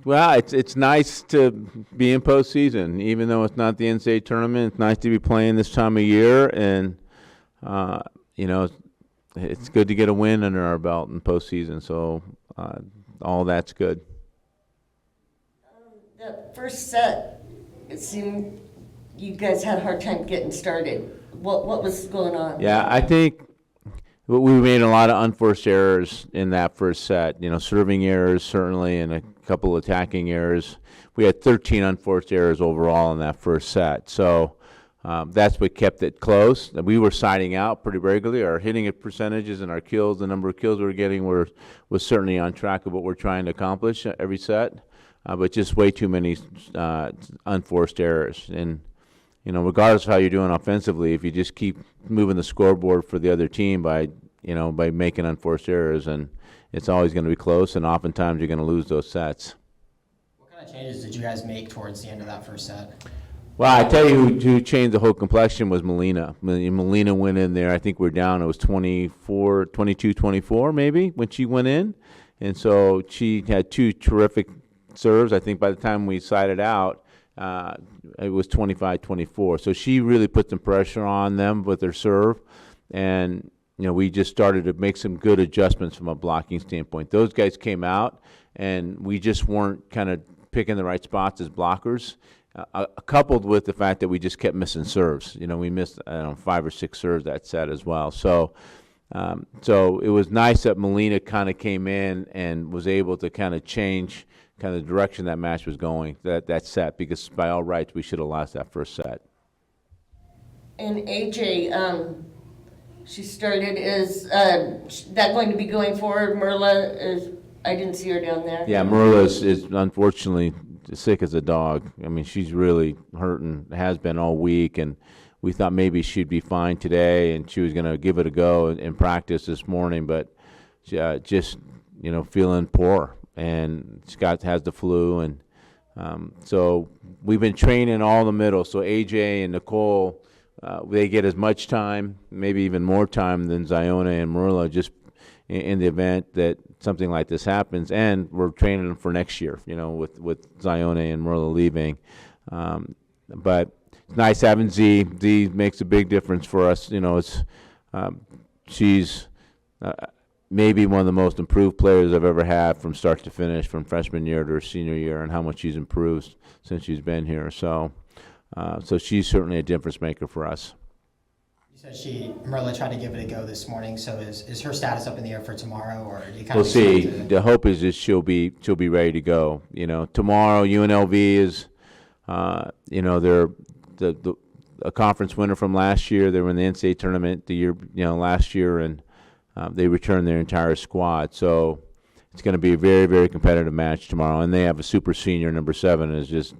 Well, it's nice to be in postseason, even though it's not the NCAA tournament. It's nice to be playing this time of year, and uh, you know, it's good to get a win under our belt in postseason. So all that's good. The first set, it seemed you guys had a hard time getting started. What was going on? Yeah, I think we made a lot of unforced errors in that first set. Serving errors certainly, and a couple attacking errors. We had 13 unforced errors overall in that first set. So that's what kept it close. We were siding out pretty regularly. Our hitting percentages and our kills, the number of kills we were getting, was certainly on track of what we're trying to accomplish every set. But just way too many unforced errors. And regardless of how you're doing offensively, if you just keep moving the scoreboard for the other team by making unforced errors, and it's always going to be close, and oftentimes you're going to lose those sets. What kind of changes did you guys make towards the end of that first set? Well, I tell you who changed the whole complexion was Melina. Melina went in there. I think we're down. It was 22-24 maybe when she went in. And so she had two terrific serves. I think by the time we sided out, it was 25-24. So she really put some pressure on them with her serve. And, we just started to make some good adjustments from a blocking standpoint. Those guys came out, and we just weren't kind of picking the right spots as blockers, coupled with the fact that we just kept missing serves. We missed 5 or 6 serves that set as well. So it was nice that Melina kind of came in and was able to kind of change kind of the direction that match was going, that set, because by all rights we should have lost that first set. And AJ, she started. Is that going to be going forward? Merla I didn't see her down there. Yeah, Merla is unfortunately sick as a dog. I mean, she's really hurting, has been all week, and we thought maybe she'd be fine today, and she was going to give it a go in practice this morning, but just feeling poor, and Scott has the flu, and so we've been training all the middle. So AJ and Nicole, they get as much time, maybe even more time than Ziona and Merla, just in the event that something like this happens. And we're training them for next year, with Ziona and Merla leaving. But it's nice having Z. Z makes a big difference for us. She's maybe one of the most improved players I've ever had from start to finish, from freshman year to her senior year, and how much she's improved since she's been here. So she's certainly a difference maker for us. You said Merla tried to give it a go this morning. So is her status up in the air for tomorrow, or do you kind we'll of see. The hope is that she'll be ready to go. Tomorrow UNLV is, they're a conference winner from last year. They were in the NCAA tournament the year, last year, and they returned their entire squad. So it's going to be a very, very competitive match tomorrow. And they have a super senior, number 7, is just,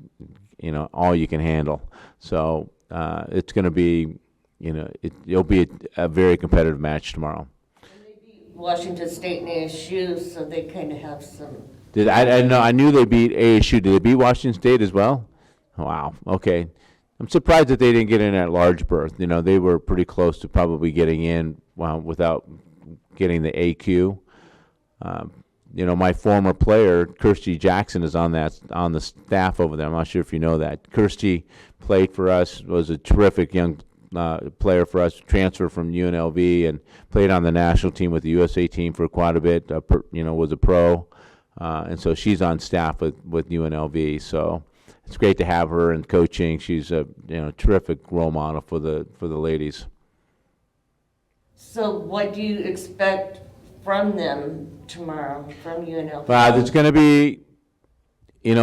all you can handle. So it's going to be, it'll be a very competitive match tomorrow. And they beat Washington State and ASU, so they kind of have some. I knew they beat ASU. Did they beat Washington State as well? Wow. Okay. I'm surprised that they didn't get in at large berth. They were pretty close to probably getting in without getting the AQ. My former player, Kirsty Jackson, is on the staff over there. I'm not sure if you know that. Kirsty played for us, was a terrific young player for us, transferred from UNLV, and played on the national team with the USA team for quite a bit, was a pro. And so she's on staff with UNLV. So it's great to have her in coaching. She's a terrific role model for the ladies. So what do you expect from them tomorrow, from UNLV? There's going to be,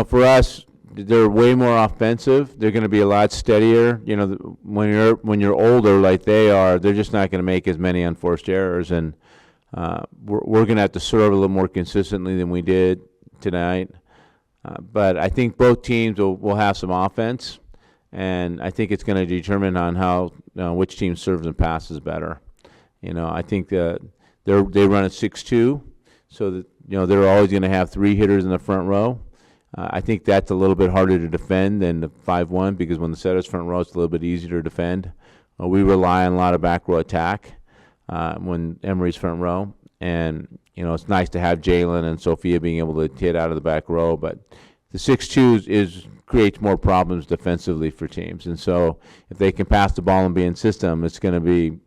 for us, they're way more offensive. They're going to be a lot steadier. When you're older like they are, they're just not going to make as many unforced errors, and we're going to have to serve a little more consistently than we did tonight. But I think both teams will have some offense, and I think it's going to determine on how which team serves and passes better. I think they run a 6-2, so that they're always going to have 3 hitters in the front row. I think that's a little bit harder to defend than the 5-1, because when the setter's front row, it's a little bit easier to defend. We rely on a lot of back row attack when Emory's front row, And, it's nice to have Jalen and Sophia being able to hit out of the back row, but the 6-2 creates more problems defensively for teams. And so if they can pass the ball and be in system, it's going to be,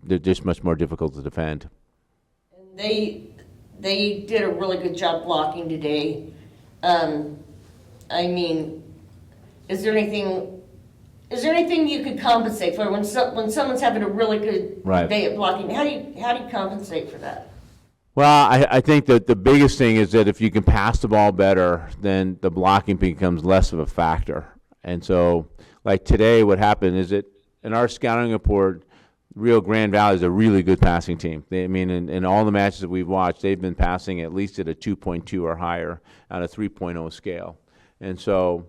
they're just much more difficult to defend. They did a really good job blocking today. I mean, is there anything you could compensate for when someone's having a really good Right. day at blocking? How do you compensate for that? Well, I think that the biggest thing is that if you can pass the ball better, then the blocking becomes less of a factor. And so, like today, what happened is that in our scouting report, Rio Grande Valley is a really good passing team. In all the matches that we've watched, they've been passing at least at a 2.2 or higher on a 3.0 scale. And so,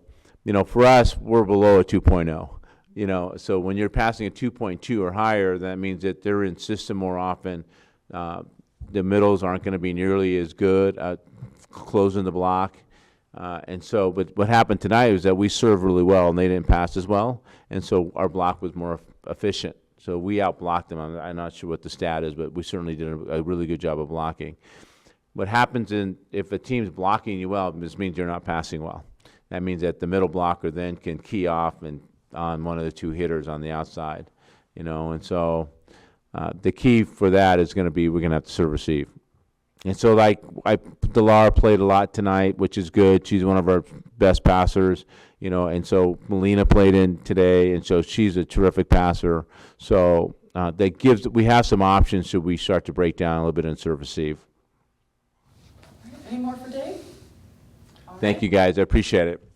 for us, we're below a 2.0. So when you're passing a 2.2 or higher, that means that they're in system more often. The middles aren't going to be nearly as good at closing the block. But what happened tonight was that we served really well, and they didn't pass as well. And so our block was more efficient. So we outblocked them. I'm not sure what the stat is, but we certainly did a really good job of blocking. What happens if a team's blocking you well, this means you're not passing well. That means that the middle blocker then can key off on one of the two hitters on the outside, and so the key for that is going to be we're going to have to serve receive. And so Delara played a lot tonight, which is good. She's one of our best passers, and so Melina played in today, and so she's a terrific passer. So we have some options should we start to break down a little bit and serve receive. Any more for Dave? Thank you guys, I appreciate it.